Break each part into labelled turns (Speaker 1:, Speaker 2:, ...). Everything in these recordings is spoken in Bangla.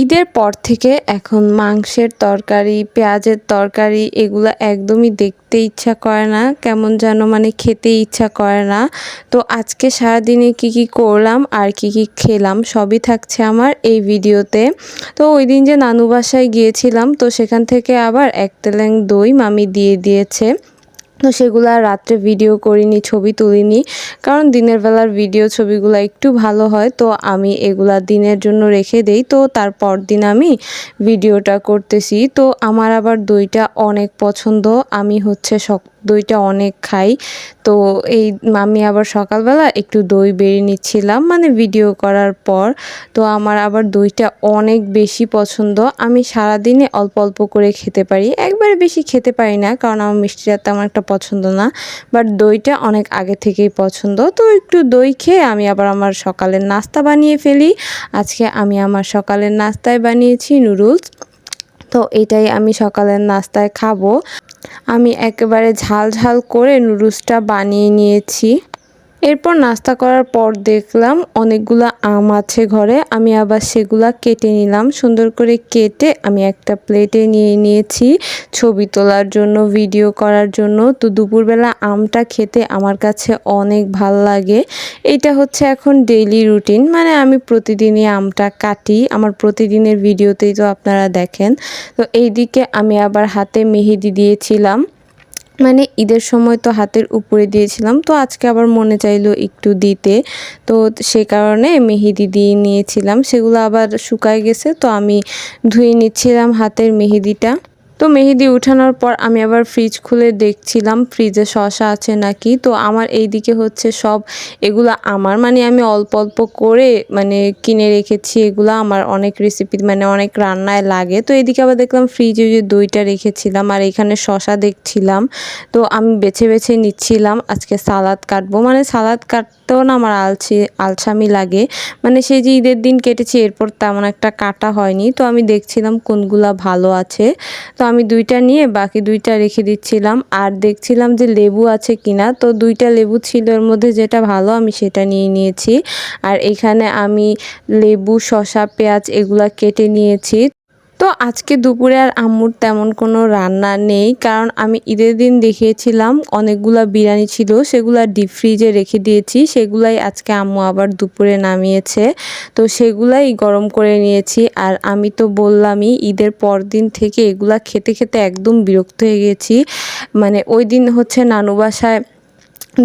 Speaker 1: ঈদের পর থেকে এখন মাংসের তরকারি, পেঁয়াজের তরকারি এগুলা একদমই দেখতে ইচ্ছা করে না। কেমন যেন মানে খেতে ইচ্ছা করে না। তো আজকে সারাদিনে কি করলাম আর কি খেলাম সবই থাকছে আমার এই ভিডিওতে। তো ওইদিন যে নানু বাসায় গিয়েছিলাম তো সেখান থেকে আবার ১ তেলেং দই মামি দিয়ে দিয়েছে। তো সেগুলো আর রাত্রে ভিডিও করিনি, ছবি তুলিনি। কারণ দিনের বেলার ভিডিও ছবিগুলো একটু ভালো হয়। তো আমি এগুলা দিনের জন্য রেখে দেই। তো তারপর দিন আমি ভিডিওটা করতেছি। তো আমার আবার দইটা অনেক পছন্দ। আমি হচ্ছে দইটা অনেক খাই। তো আমি আবার সকালবেলা একটু দই বেড়ে নিচ্ছিলাম মানে ভিডিও করার পর। তো আমার আবার দইটা অনেক বেশি পছন্দ। আমি সারাদিনে অল্প অল্প করে খেতে পারি। একবারে বেশি খেতে পারি না কারণ আমার মিষ্টিটা তেমন একটা পছন্দ না। বাট দইটা অনেক আগে থেকেই পছন্দ। তো একটু দই খেয়ে আমি আবার আমার সকালের নাস্তা বানিয়ে ফেলি। আজকে আমি আমার সকালের নাস্তায় বানিয়েছি নুডলস। তো এটাই আমি সকালের নাস্তায় খাবো। আমি একেবারে ঝাল ঝাল করে নুডলসটা বানিয়ে নিয়েছি। এরপর নাস্তা করার পর দেখলাম অনেকগুলা আম আছে ঘরে। আমি আবার সেগুলা কেটে নিলাম। সুন্দর করে কেটে আমি একটা প্লেটে নিয়ে নিয়েছি ছবি তোলার জন্য, ভিডিও করার জন্য। তো দুপুরবেলা আমটা খেতে আমার কাছে অনেক ভাল লাগে। এটা হচ্ছে এখন ডেইলি রুটিন, মানে আমি প্রতিদিনই আমটা কাটি। আমার প্রতিদিনের ভিডিওতেই তো আপনারা দেখেন। তো এইদিকে আমি আবার হাতে মেহেদি দিয়েছিলাম। মানে ঈদের সময় তো হাতের উপরে দিয়েছিলাম। তো আজকে আবার মনে চাইলো একটু দিতে। তো সে কারণে মেহেদি দিয়ে নিয়েছিলাম। সেগুলো আবার শুকায় গেছে। তো আমি ধুয়ে নিচ্ছিলাম হাতের মেহেদিটা। তো মেহেদি উঠানোর পর আমি আবার ফ্রিজ খুলে দেখছিলাম ফ্রিজে শসা আছে নাকি। তো আমার এইদিকে হচ্ছে সব এগুলা আমার, মানে আমি অল্প অল্প করে মানে কিনে রেখেছি। এগুলা আমার অনেক রেসিপি মানে অনেক রান্নায় লাগে। তো এদিকে আবার দেখলাম ফ্রিজে যে দইটা রেখেছিলাম আর এখানে শসা দেখছিলাম। তো আমি বেছে বেছে নিচ্ছিলাম আজকে সালাদ কাটবো। মানে সালাদ কাটতেও না আমার আলসামি লাগে। মানে সেই যে ঈদের দিন কেটেছি এরপর তেমন একটা কাটা হয়নি। তো আমি দেখছিলাম কোনগুলা ভালো আছে। তো আমি 2টা নিয়ে বাকি 2টা রেখে দিচ্ছিলাম। আর দেখছিলাম যে লেবু আছে কিনা। তো 2টা লেবু ছিল, এর মধ্যে যেটা ভালো আমি সেটা নিয়ে নিয়েছি। আর এখানে আমি লেবু, শসা, পেঁয়াজ এগুলা কেটে নিয়েছি। তো আজকে দুপুরে আর আম্মুর তেমন কোনো রান্না নেই, কারণ আমি ঈদের দিন দেখিয়েছিলাম অনেকগুলা বিরিয়ানি ছিল, সেগুলা ডিপ ফ্রিজে রেখে দিয়েছি। সেগুলাই আজকে আম্মু আবার দুপুরে নামিয়েছে। তো সেগুলাই গরম করে নিয়েছি। আর আমি তো বললামই ঈদের পর দিন থেকে এগুলা খেতে খেতে একদম বিরক্ত হয়ে গেছি। মানে ওই দিন হচ্ছে নানু বাসায়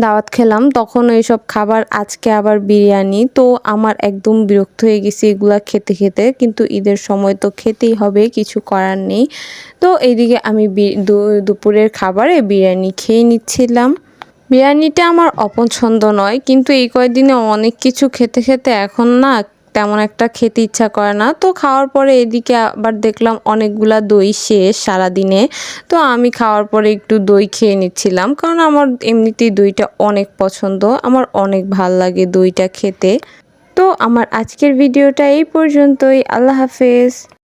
Speaker 1: দাওয়াত খেলাম, তখন এইসব খাবার, আজকে আবার বিরিয়ানি। তো আমার একদম বিরক্ত হয়ে গেছি এগুলা খেতে খেতে। কিন্তু ঈদের সময় তো খেতেই হবে, কিছু করার নেই। তো এইদিকে আমি দুপুরের খাবারে বিরিয়ানি খেয়ে নিচ্ছিলাম। বিরিয়ানিটা আমার অপছন্দ নয়, কিন্তু এই কয়েকদিনে অনেক কিছু খেতে খেতে এখন না তেমন একটা খেতে ইচ্ছা করে না। তো খাওয়ার পরে এদিকে আবার দেখলাম অনেকগুলা দই শেষ সারাদিনে। তো আমি খাওয়ার পরে একটু দই খেয়ে নিচ্ছিলাম, কারণ আমার এমনিতেই দইটা অনেক পছন্দ। আমার অনেক ভাল লাগে দইটা খেতে। তো আমার আজকের ভিডিওটা এই পর্যন্তই। আল্লাহ হাফেজ।